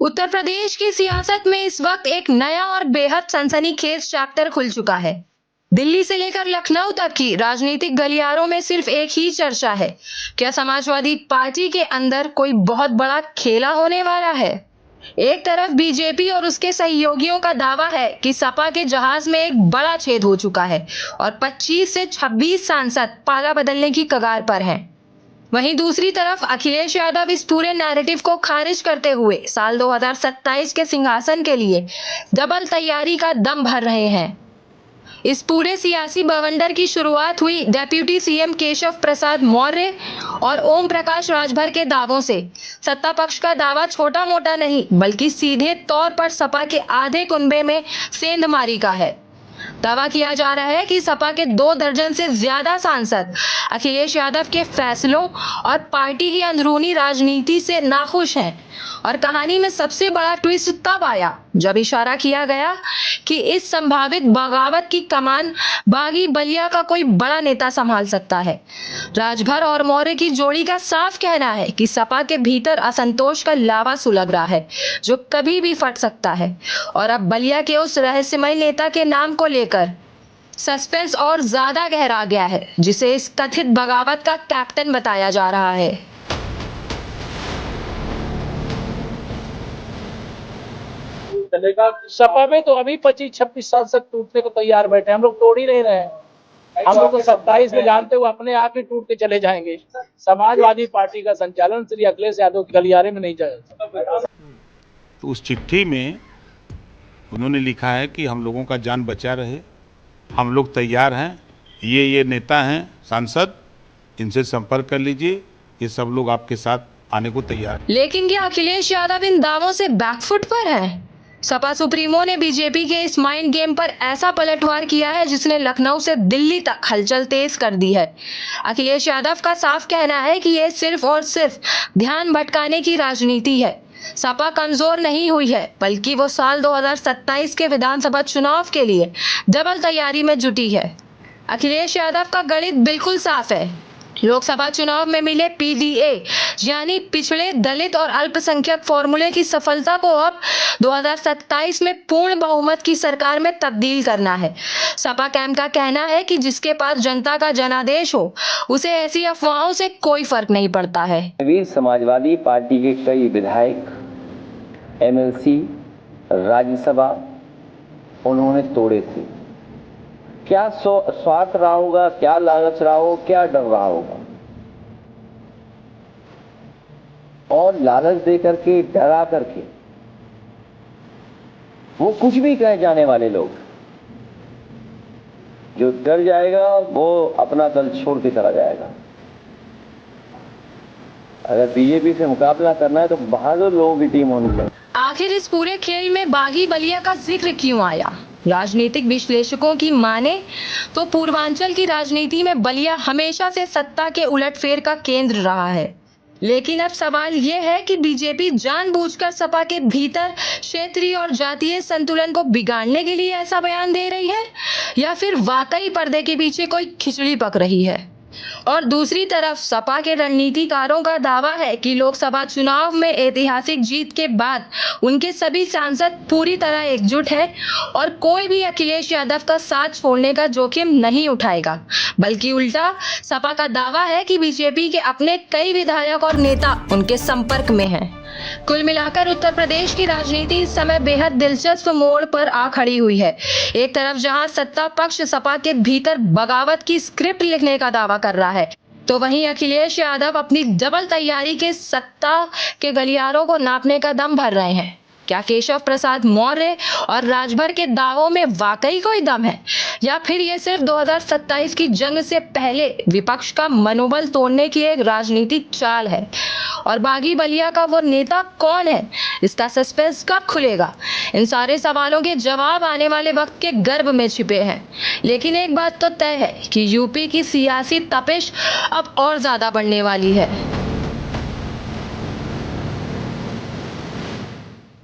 उत्तर प्रदेश की सियासत में इस वक्त एक नया और बेहद सनसनीखेज चैप्टर खुल चुका है। दिल्ली से लेकर लखनऊ तक की राजनीतिक गलियारों में सिर्फ एक ही चर्चा है, क्या समाजवादी पार्टी के अंदर कोई बहुत बड़ा खेला होने वाला है। एक तरफ बीजेपी और उसके सहयोगियों का दावा है कि सपा के जहाज में एक बड़ा छेद हो चुका है और 25 से 26 सांसद पाला बदलने की कगार पर हैं। वहीं दूसरी तरफ अखिलेश यादव इस पूरे नैरेटिव को खारिज करते हुए साल 2027 के सिंहासन के लिए डबल तैयारी का दम भर रहे हैं। इस पूरे सियासी बवंडर की शुरुआत हुई डेप्यूटी सीएम केशव प्रसाद मौर्य और ओम प्रकाश राजभर के दावों से। सत्ता पक्ष का दावा छोटा मोटा नहीं बल्कि सीधे तौर पर सपा के आधे कुनबे में सेंधमारी का है। दावा किया जा रहा है कि सपा के 2 दर्जन से ज्यादा सांसद अखिलेश यादव के फैसलों और पार्टी की अंदरूनी राजनीति से नाखुश हैं। और कहानी में सबसे बड़ा ट्विस्ट तब आया जब इशारा किया गया कि इस संभावित बगावत की कमान बागी बलिया का कोई बड़ा नेता संभाल सकता है। राजभर और मौर्य की जोड़ी का साफ कहना है कि सपा के भीतर असंतोष का लावा सुलग रहा है जो कभी भी फट सकता है। और अब बलिया के उस रहस्यमय नेता के नाम को लेकर सस्पेंस और ज्यादा गहरा गया है, जिसे इस कथित बगावत का कैप्टन बताया जा रहा है। चलेगा। सपा में तो अभी 25-26 सांसद टूटने को तैयार बैठे, हम लोग तोड़ ही नहीं रहे हैं। हम लोग तो 27 में जानते हुए अपने आप ही टूट के चले जाएंगे। समाजवादी पार्टी का संचालन श्री अखिलेश यादव के गलियारे में नहीं जाएगा। तो उस चिट्ठी में उन्होंने लिखा है कि हम लोगों का जान बचा रहे, हम लोग तैयार हैं, ये नेता हैं सांसद, इनसे संपर्क कर लीजिए, ये सब लोग आपके साथ आने को तैयार हैं। लेकिन क्या अखिलेश यादव इन दावों से बैकफुट पर है? सपा सुप्रीमो ने बीजेपी के इस माइंड गेम पर ऐसा पलटवार किया है जिसने लखनऊ से दिल्ली तक हलचल तेज कर दी है। अखिलेश यादव का साफ कहना है कि ये सिर्फ और सिर्फ ध्यान भटकाने की राजनीति है। सपा कमजोर नहीं हुई है बल्कि वो साल 2027 के विधानसभा चुनाव के लिए डबल तैयारी में जुटी है। अखिलेश यादव का गणित बिल्कुल साफ है। लोकसभा चुनाव में मिले पीडीए यानी पिछड़े दलित और अल्पसंख्यक फॉर्मूले की सफलता को अब 2027 में पूर्ण बहुमत की सरकार में तब्दील करना है। सपा कैंप का कहना है कि जिसके पास जनता का जनादेश हो उसे ऐसी अफवाहों से कोई फर्क नहीं पड़ता है। समाजवादी पार्टी के कई विधायक, एमएलसी, राज्यसभा उन्होंने तोड़े थे। क्या स्वार्थ रहा होगा, क्या लालच रहा हो, क्या डर रहा होगा, और लालच दे करके, डरा करके वो कुछ भी कहे जाने वाले लोग, जो डर जाएगा वो अपना दल छोड़ के चला जाएगा। अगर बीजेपी से मुकाबला करना है तो बहादुर लोगों की टीम होनी चाहिए। आखिर इस पूरे खेल में बागी बलिया का जिक्र क्यों आया? राजनीतिक विश्लेषकों की माने तो पूर्वांचल की राजनीति में बलिया हमेशा से सत्ता के उलटफेर का केंद्र रहा है। लेकिन अब सवाल यह है कि बीजेपी जानबूझकर सपा के भीतर क्षेत्रीय और जातीय संतुलन को बिगाड़ने के लिए ऐसा बयान दे रही है या फिर वाकई पर्दे के पीछे कोई खिचड़ी पक रही है। और दूसरी तरफ सपा के रणनीतिकारों का दावा है कि लोकसभा चुनाव में ऐतिहासिक जीत के बाद उनके सभी सांसद पूरी तरह एकजुट हैं और कोई भी अखिलेश यादव का साथ छोड़ने का जोखिम नहीं उठाएगा, बल्कि उल्टा सपा का दावा है कि बीजेपी के अपने कई विधायक और नेता उनके संपर्क में हैं। कुल मिलाकर उत्तर प्रदेश की राजनीति इस समय बेहद दिलचस्प मोड़ पर आ खड़ी हुई है। एक तरफ जहां सत्ता पक्ष सपा के भीतर बगावत की स्क्रिप्ट लिखने का दावा कर रहा है, तो वहीं अखिलेश यादव अपनी डबल तैयारी के सत्ता के गलियारों को नापने का दम भर रहे हैं। क्या केशव प्रसाद मौर्य और राजभर के दावों में वाकई कोई दम है या फिर ये सिर्फ 2027 की जंग से पहले विपक्ष का मनोबल तोड़ने की एक राजनीतिक चाल है? और बागी बलिया का वो नेता कौन है, इसका सस्पेंस कब खुलेगा? इन सारे सवालों के जवाब आने वाले वक्त के गर्भ में छिपे हैं। लेकिन एक बात तो तय है कि यूपी की सियासी तपिश अब और ज्यादा बढ़ने वाली है।